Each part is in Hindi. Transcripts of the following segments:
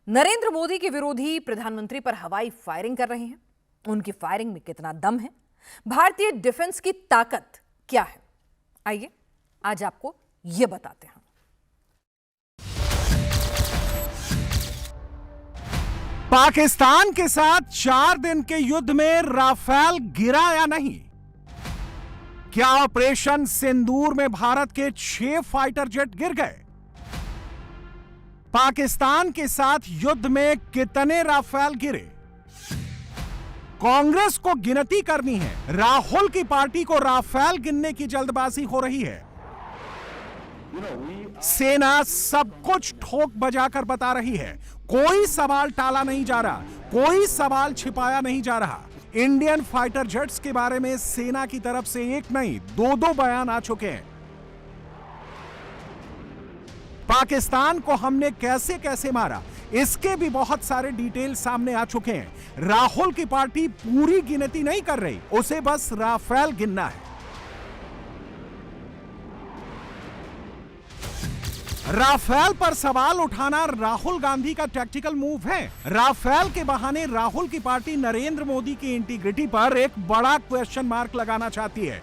नरेंद्र मोदी के विरोधी प्रधानमंत्री पर हवाई फायरिंग कर रहे हैं। उनकी फायरिंग में कितना दम है, भारतीय डिफेंस की ताकत क्या है, आइए आज आपको यह बताते हैं। पाकिस्तान के साथ 4 दिन के युद्ध में राफेल गिरा या नहीं? क्या ऑपरेशन सिंदूर में भारत के 6 फाइटर जेट गिर गए? पाकिस्तान के साथ युद्ध में कितने राफेल गिरे? कांग्रेस को गिनती करनी है, राहुल की पार्टी को राफेल गिनने की जल्दबाजी हो रही है। सेना सब कुछ ठोक बजाकर बता रही है, कोई सवाल टाला नहीं जा रहा, कोई सवाल छिपाया नहीं जा रहा। इंडियन फाइटर जेट्स के बारे में सेना की तरफ से एक नहीं 2-2 बयान आ चुके हैं। पाकिस्तान को हमने कैसे कैसे मारा, इसके भी बहुत सारे डिटेल सामने आ चुके हैं। राहुल की पार्टी पूरी गिनती नहीं कर रही, उसे बस राफेल गिनना है। राफेल पर सवाल उठाना राहुल गांधी का टैक्टिकल मूव है। राफेल के बहाने राहुल की पार्टी नरेंद्र मोदी की इंटीग्रिटी पर एक बड़ा क्वेश्चन मार्क लगाना चाहती है।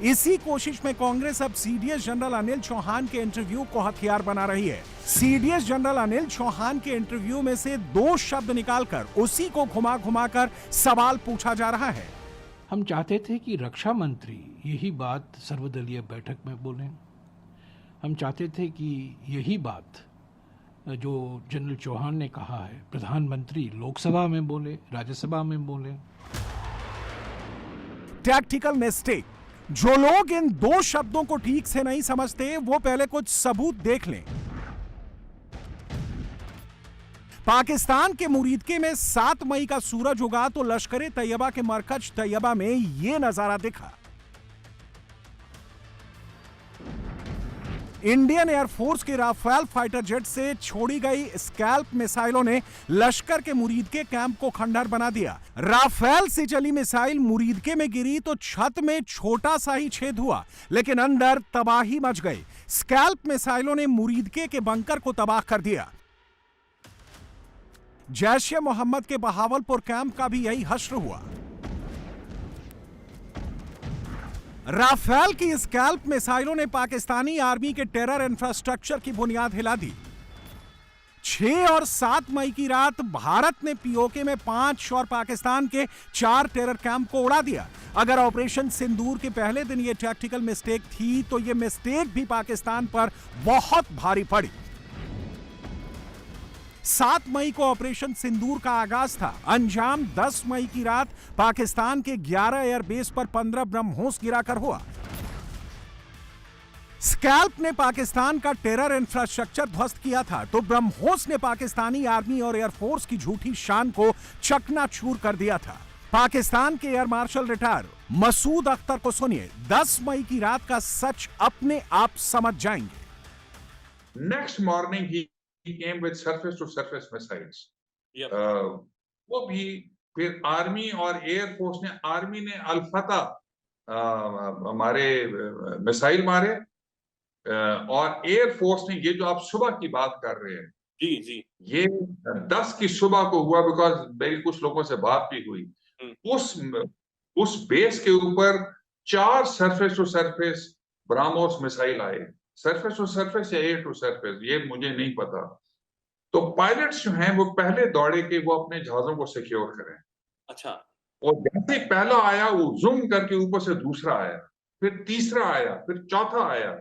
इसी कोशिश में कांग्रेस अब सीडीएस जनरल अनिल चौहान के इंटरव्यू को हथियार बना रही है। सीडीएस जनरल अनिल चौहान के इंटरव्यू में से 2 शब्द निकालकर उसी को घुमा घुमाकर सवाल पूछा जा रहा है। हम चाहते थे कि रक्षा मंत्री यही बात सर्वदलीय बैठक में बोलें। हम चाहते थे कि यही बात जो जनरल चौहान ने कहा है प्रधानमंत्री लोकसभा में बोले, राज्यसभा में बोले। Tactical mistake. जो लोग इन 2 शब्दों को ठीक से नहीं समझते वो पहले कुछ सबूत देख लें। पाकिस्तान के मुरीदके में 7 मई का सूरज उगा तो लश्कर तैयबा के मरकज तैयबा में यह नजारा दिखा। इंडियन एयरफोर्स के राफेल फाइटर जेट से छोड़ी गई स्कैल्प मिसाइलों ने लश्कर के मुरीदके कैंप को खंडहर बना दिया। राफेल से चली मिसाइल मुरीदके में गिरी तो छत में छोटा सा ही छेद हुआ, लेकिन अंदर तबाही मच गई। स्कैल्प मिसाइलों ने मुरीदके के बंकर को तबाह कर दिया। जैश-ए-मोहम्मद के बहावलपुर कैंप का भी यही हश्र हुआ। राफेल की स्कैल्प मिसाइलों ने पाकिस्तानी आर्मी के टेरर इंफ्रास्ट्रक्चर की बुनियाद हिला दी। 6 और 7 मई की रात भारत ने पीओके में 5 और पाकिस्तान के 4 टेरर कैंप को उड़ा दिया। अगर ऑपरेशन सिंदूर के पहले दिन यह टैक्टिकल मिस्टेक थी तो यह मिस्टेक भी पाकिस्तान पर बहुत भारी पड़ी। 7 मई को ऑपरेशन सिंदूर का आगाज था। अंजाम 10 मई की रात पाकिस्तान के 11 एयरबेस पर 15 ब्रह्मोस गिराकर हुआ। स्कैल्प ने पाकिस्तान का टेरर इंफ्रास्ट्रक्चर ध्वस्त किया था तो ब्रह्मोस ने पाकिस्तानी आर्मी और एयरफोर्स की झूठी शान को चकनाचूर कर दिया था। पाकिस्तान के air marshal retire Masood Akhtar को सुनिए, 10 मई की रात का सच अपने आप समझ जाएंगे। Next morning he came with surface to surface missiles. Yep. वो भी फिर आर्मी और एयरफोर्स ने, आर्मी ने अल-फता हमारे मिसाइल मारे और एयरफोर्स ने, ये जो आप सुबह की बात कर रहे हैं जी जी, ये 10 की सुबह को हुआ, बिकॉज मेरी कुछ लोगों से बात भी हुई। उस बेस के ऊपर 4 surface to surface BrahMos missile आए। सरफेस टू सरफेस या एयर टू सरफेस ये मुझे नहीं पता। तो पायलट्स जो हैं वो पहले दौड़े कि वो अपने जहाजों को सिक्योर करें। अच्छा। और जैसे पहला आया वो जूम करके ऊपर से दूसरा आया, फिर तीसरा आया, फिर चौथा आया,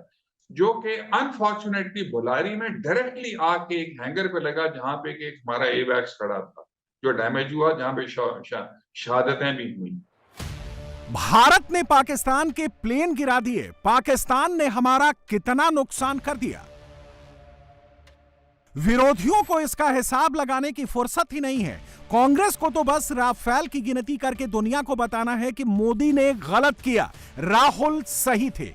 जो कि अनफॉर्चुनेटली बुलारी में डायरेक्टली आके एक हैंगर पे लगा जहां पे एक हमारा एवैक्स खड़ा था, जो डैमेज हुआ, जहां पे शहादतें भी हुई। भारत ने पाकिस्तान के प्लेन गिरा दिए, पाकिस्तान ने हमारा कितना नुकसान कर दिया। विरोधियों को इसका हिसाब लगाने की फुर्सत ही नहीं है। कांग्रेस को तो बस राफेल की गिनती करके दुनिया को बताना है कि मोदी ने गलत किया, राहुल सही थे।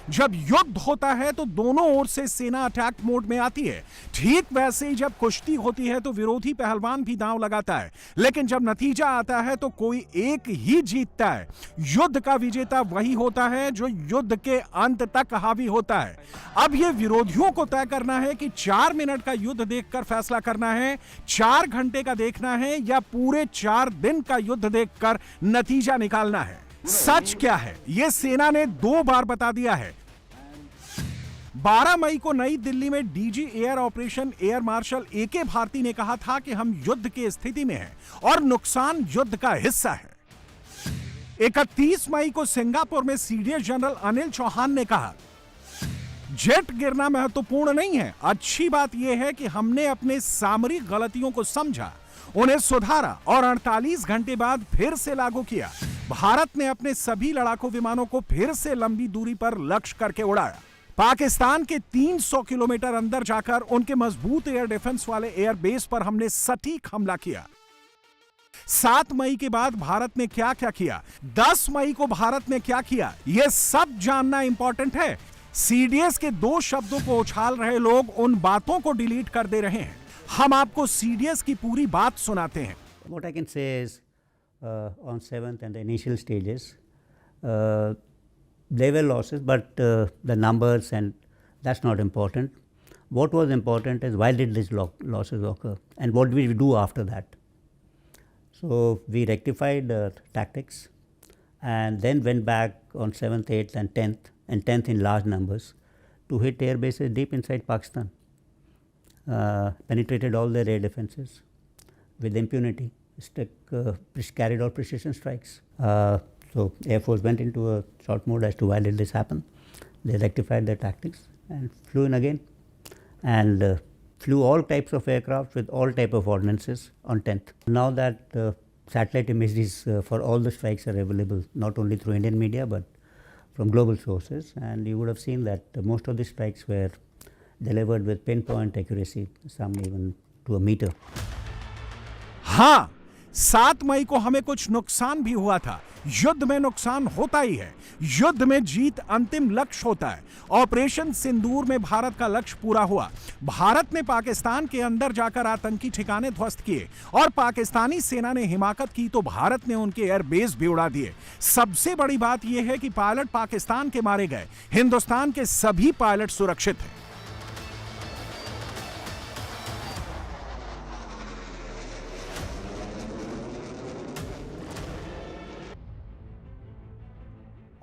जब युद्ध होता है तो दोनों ओर से सेना अटैक मोड में आती है। ठीक वैसे ही जब कुश्ती होती है तो विरोधी पहलवान भी दांव लगाता है, लेकिन जब नतीजा आता है तो कोई एक ही जीतता है। युद्ध का विजेता वही होता है जो युद्ध के अंत तक हावी होता है। अब यह विरोधियों को तय करना है कि 4 मिनट का युद्ध देखकर फैसला करना है, 4 घंटे का देखना है या पूरे 4 दिन का युद्ध देखकर नतीजा निकालना है। सच क्या है यह सेना ने 2 बार बता दिया है। 12 मई को नई दिल्ली में DG air operation air marshal AK Bharti ने कहा था कि हम युद्ध की स्थिति में हैं और नुकसान युद्ध का हिस्सा है। 31 मई को सिंगापुर में सीडीएस जनरल अनिल चौहान ने कहा, जेट गिरना महत्वपूर्ण नहीं है, अच्छी बात यह है कि हमने अपने सामरिक गलतियों को समझा, उन्हें सुधारा और 48 घंटे बाद फिर से लागू किया। भारत ने अपने सभी लड़ाकू विमानों को फिर से लंबी दूरी पर लक्ष्य करके उड़ाया। पाकिस्तान के 300 किलोमीटर अंदर जाकर उनके मजबूत एयर डिफेंस वाले एयरबेस पर हमने सटीक हमला किया। 7 मई के बाद भारत ने क्या क्या किया, 10 मई को भारत ने क्या किया, यह सब जानना इंपॉर्टेंट है। सीडीएस के 2 शब्दों को उछाल रहे लोग उन बातों को डिलीट कर दे रहे हैं। हम आपको सीडीएस की पूरी बात सुनाते हैं। What I can say is on 7th and the initial stages, there were losses, but the numbers and that's not important. What was important is why did these losses occur and what did we do after that. So we rectified tactics and then went back on 7th, 8th and 10th in large numbers to hit air bases deep inside Pakistan. Penetrated all their air defenses with impunity, carried out precision strikes. So Air Force went into a short mode as to why did this happen. They rectified their tactics and flew in again and flew all types of aircraft with all type of ordnances on 10th. Now that satellite images for all the strikes are available not only through Indian media but from global sources, and you would have seen that most of the strikes were delivered with pinpoint accuracy, some even to a meter. हाँ, 7 मई को हमें कुछ नुकसान भी हुआ था। युद्ध में नुकसान होता ही है, युद्ध में जीत अंतिम लक्ष्य होता है। ऑपरेशन सिंदूर में भारत का लक्ष्य पूरा हुआ। भारत ने पाकिस्तान के अंदर जाकर आतंकी ठिकाने ध्वस्त किए और पाकिस्तानी सेना ने हिमाकत की तो भारत ने उनके एयरबेस भी उड़ा दिए। सबसे बड़ी बात यह है कि पायलट पाकिस्तान के मारे गए, हिंदुस्तान के सभी पायलट सुरक्षित हैं।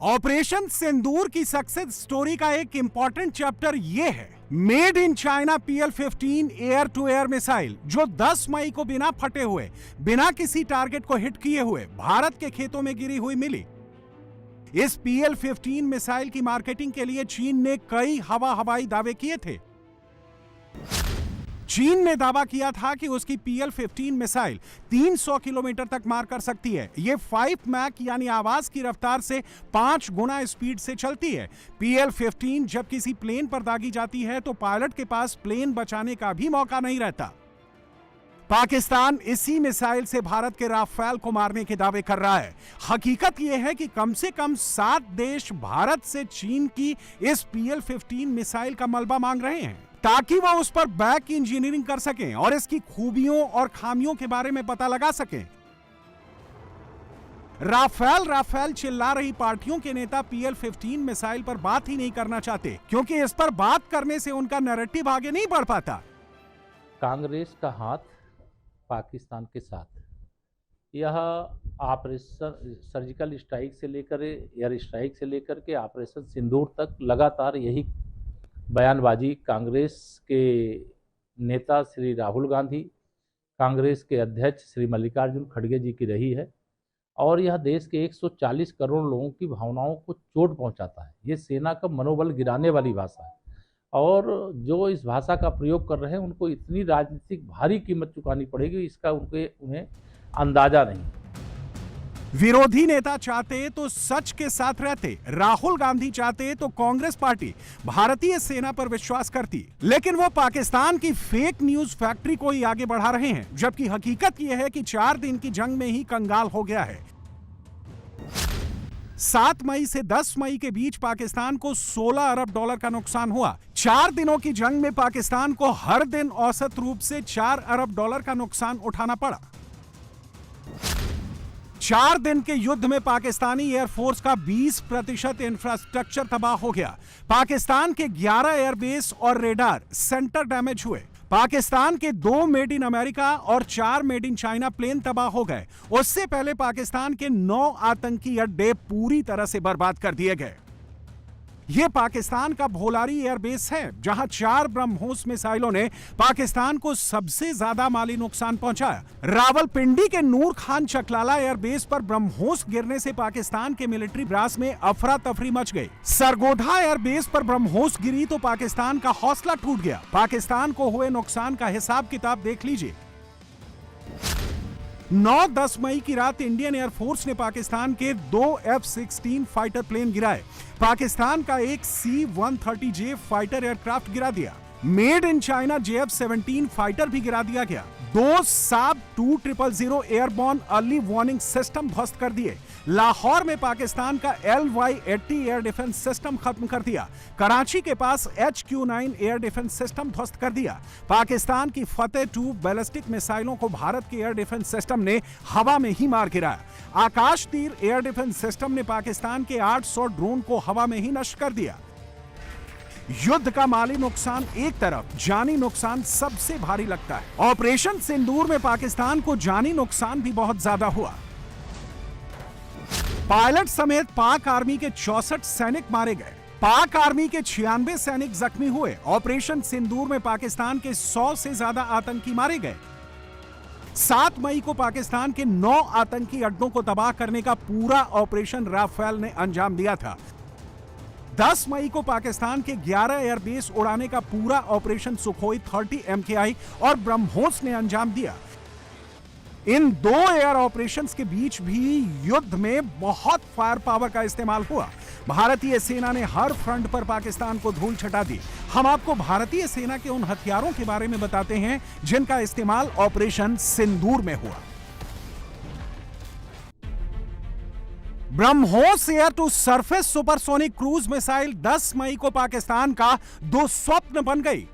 ऑपरेशन सिंदूर की सक्सेस स्टोरी का एक इंपॉर्टेंट चैप्टर यह है, made in China PL-15 air to air missile जो 10 मई को बिना फटे हुए, बिना किसी टारगेट को हिट किए हुए भारत के खेतों में गिरी हुई मिली। इस PL-15 मिसाइल की मार्केटिंग के लिए चीन ने कई हवाई दावे किए थे। चीन ने दावा किया था कि उसकी PL-15 मिसाइल 300 किलोमीटर तक मार कर सकती है। यह 5 मैक यानी आवाज की रफ्तार से 5 गुना स्पीड से चलती है। PL-15 जब किसी प्लेन पर दागी जाती है तो पायलट के पास प्लेन बचाने का भी मौका नहीं रहता। पाकिस्तान इसी मिसाइल से भारत के राफेल को मारने के दावे कर रहा है। हकीकत यह है कि कम से कम 7 देश भारत से चीन की इस PL-15 मिसाइल का मलबा मांग रहे हैं ताकि वह उस पर बैक इंजीनियरिंग कर सकें और इसकी खूबियों और खामियों के बारे में पता लगा सकें। राफेल चिल्ला रही पार्टियों के नेता PL-15 मिसाइल पर बात ही नहीं करना चाहते क्योंकि इस पर बात करने से उनका नैरेटिव आगे नहीं बढ़ पाता। कांग्रेस का हाथ पाकिस्तान के साथ, यह ऑपरेशन सर्जिकल स्ट्राइक से लेकर एयर स्ट्राइक से लेकर के ऑपरेशन सिंदूर तक लगातार यही बयानबाजी कांग्रेस के नेता श्री राहुल गांधी, कांग्रेस के अध्यक्ष श्री मल्लिकार्जुन खड़गे जी की रही है और यह देश के 140 करोड़ लोगों की भावनाओं को चोट पहुंचाता है। ये सेना का मनोबल गिराने वाली भाषा है और जो इस भाषा का प्रयोग कर रहे हैं उनको इतनी राजनीतिक भारी कीमत चुकानी पड़ेगी, इसका उन्हें अंदाजा नहीं। विरोधी नेता चाहते तो सच के साथ रहते, राहुल गांधी चाहते तो कांग्रेस पार्टी भारतीय सेना पर विश्वास करती, लेकिन वो पाकिस्तान की फेक न्यूज फैक्ट्री को ही आगे बढ़ा रहे हैं, जबकि हकीकत यह है कि 4 दिन की जंग में ही कंगाल हो गया है। 7 मई से 10 मई के बीच पाकिस्तान को $16 अरब का नुकसान हुआ। 4 दिनों की जंग में पाकिस्तान को हर दिन औसत रूप से $4 अरब का नुकसान उठाना पड़ा। 4 दिन के युद्ध में पाकिस्तानी एयरफोर्स का 20% इंफ्रास्ट्रक्चर तबाह हो गया। पाकिस्तान के 11 एयरबेस और रेडार सेंटर डैमेज हुए। पाकिस्तान के 2 मेड इन अमेरिका और 4 मेड इन चाइना प्लेन तबाह हो गए। उससे पहले पाकिस्तान के 9 आतंकी अड्डे पूरी तरह से बर्बाद कर दिए गए। यह पाकिस्तान का भोलारी एयरबेस है, जहां 4 ब्रह्मोस मिसाइलों ने पाकिस्तान को सबसे ज्यादा माली नुकसान पहुंचाया। रावलपिंडी के नूर खान चकलाला एयरबेस पर ब्रह्मोस गिरने से पाकिस्तान के मिलिट्री ब्रास में अफरा तफरी मच गई। सरगोधा एयरबेस पर ब्रह्मोस गिरी तो पाकिस्तान का हौसला टूट गया। पाकिस्तान को हुए नुकसान का हिसाब किताब देख लीजिए। 9-10 मई की रात इंडियन एयरफोर्स ने पाकिस्तान के 2 F-16 फाइटर प्लेन गिराए। पाकिस्तान का एक C-130J फाइटर एयरक्राफ्ट गिरा दिया। Made in China JF-17 fighter भी गिरा दिया गया। 2 साब 2000 एयरबॉर्न अर्ली वार्निंग सिस्टम ध्वस्त कर दिए। लाहौर में पाकिस्तान का LY-80 एयर डिफेंस सिस्टम खत्म कर दिया। कराची के पास HQ-9 एयर डिफेंस सिस्टम ध्वस्त कर दिया। पाकिस्तान की फतेह-2 बैलिस्टिक मिसाइलों को भारत के एयर डिफेंस सिस्टम ने हवा में ही मार गिराया। आकाश तीर एयर डिफेंस सिस्टम ने पाकिस्तान के 800 ड्रोन को हवा में ही नष्ट कर दिया। युद्ध का माली नुकसान एक तरफ, जानी नुकसान सबसे भारी लगता है। ऑपरेशन सिंदूर में पाकिस्तान को जानी नुकसान भी बहुत ज्यादा हुआ। पायलट समेत पाक आर्मी के 64 सैनिक मारे गए। पाक आर्मी के 96 सैनिक जख्मी हुए। ऑपरेशन सिंदूर में पाकिस्तान के 100 से ज्यादा आतंकी मारे गए। 7 मई को पाकिस्तान के 9 आतंकी अड्डों को तबाह करने का पूरा ऑपरेशन राफेल ने अंजाम दिया था। 10 मई को पाकिस्तान के 11 एयरबेस उड़ाने का पूरा ऑपरेशन सुखोई 30 MKI और ब्रह्मोस ने अंजाम दिया। इन 2 एयर ऑपरेशंस के बीच भी युद्ध में बहुत फायर पावर का इस्तेमाल हुआ। भारतीय सेना ने हर फ्रंट पर पाकिस्तान को धूल छटा दी। हम आपको भारतीय सेना के उन हथियारों के बारे में बताते हैं जिनका इस्तेमाल ऑपरेशन सिंदूर में हुआ। BrahMos air to surface supersonic cruise missile 10 मई को पाकिस्तान का 2 स्वप्न बन गई।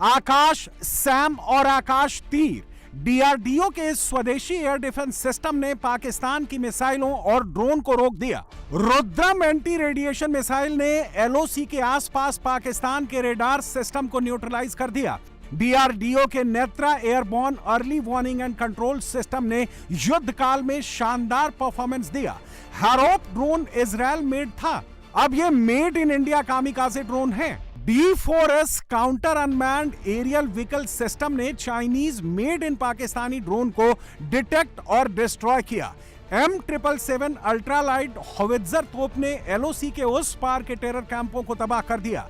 आकाश सैम और आकाश तीर DRDO के स्वदेशी एयर डिफेंस सिस्टम ने पाकिस्तान की मिसाइलों और ड्रोन को रोक दिया। रुद्रम एंटी रेडिएशन मिसाइल ने LOC के आसपास पाकिस्तान के रेडार सिस्टम को न्यूट्रलाइज कर दिया। DRDO के Netra airborne early warning and control system ने युद्ध काल में शानदार परफॉर्मेंस दिया। हैरोप ड्रोन इजरायल मेड था, अब यह made in India kamikaze drone है। D4S counter unmanned aerial vehicle system ने Chinese made in Pakistani drone को डिटेक्ट और डिस्ट्रॉय किया। M777 अल्ट्रालाइट होवित्जर तोप ने LOC के उस पार के टेरर कैंपों को तबाह कर दिया।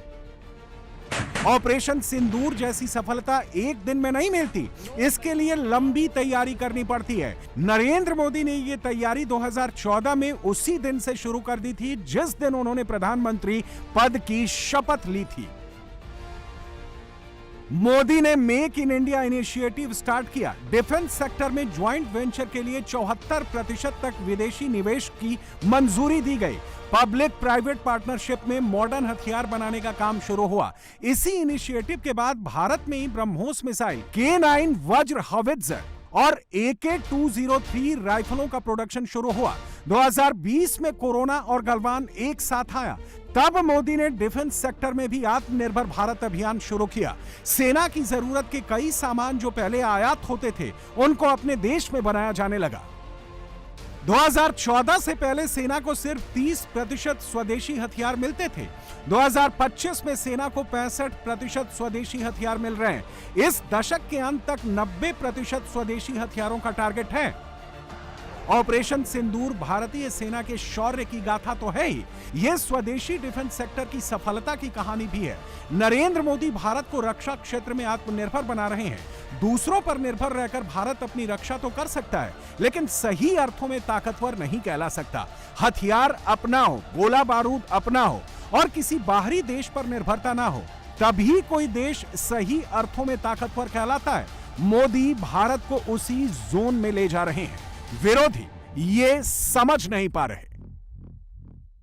ऑपरेशन सिंदूर जैसी सफलता एक दिन में नहीं मिलती, इसके लिए लंबी तैयारी करनी पड़ती है। नरेंद्र मोदी ने यह तैयारी 2014 में उसी दिन से शुरू कर दी थी जिस दिन उन्होंने प्रधानमंत्री पद की शपथ ली थी। मोदी ने make in India initiative start किया। डिफेंस सेक्टर में ज्वाइंट वेंचर के लिए 74% तक विदेशी निवेश की मंजूरी दी गई। पब्लिक प्राइवेट पार्टनरशिप में मॉडर्न हथियार बनाने का काम शुरू हुआ। इसी इनिशिएटिव के बाद भारत में ही ब्रह्मोस मिसाइल, K9 वज्र हॉवित्जर और AK-203 राइफलों का प्रोडक्शन शुरू हुआ। 2020 में कोरोना और गलवान एक साथ आया, तब मोदी ने डिफेंस सेक्टर में भी आत्मनिर्भर भारत अभियान शुरू किया। सेना की जरूरत के कई सामान जो पहले आयात होते थे, उनको अपने देश में बनाया जाने लगा। 2014 से पहले सेना को सिर्फ 30% स्वदेशी हथियार मिलते थे। 2025 में सेना को 65% स्वदेशी हथियार मिल रहे हैं। इस दशक के अंत तक 90% स्वदेशी हथियारों का टारगेट है। ऑपरेशन सिंदूर भारतीय सेना के शौर्य की गाथा तो है ही, यह स्वदेशी डिफेंस सेक्टर की सफलता की कहानी भी है। नरेंद्र मोदी भारत को रक्षा क्षेत्र में आत्मनिर्भर बना रहे हैं। दूसरों पर निर्भर रहकर भारत अपनी रक्षा तो कर सकता है, लेकिन सही अर्थों में ताकतवर नहीं कहला सकता। हथियार अपना हो, गोला बारूद अपना हो और किसी बाहरी देश पर निर्भरता ना हो, तभी कोई देश सही अर्थों में ताकतवर कहलाता है। मोदी भारत को उसी जोन में ले जा रहे हैं। विरोधी ये समझ नहीं पा रहे।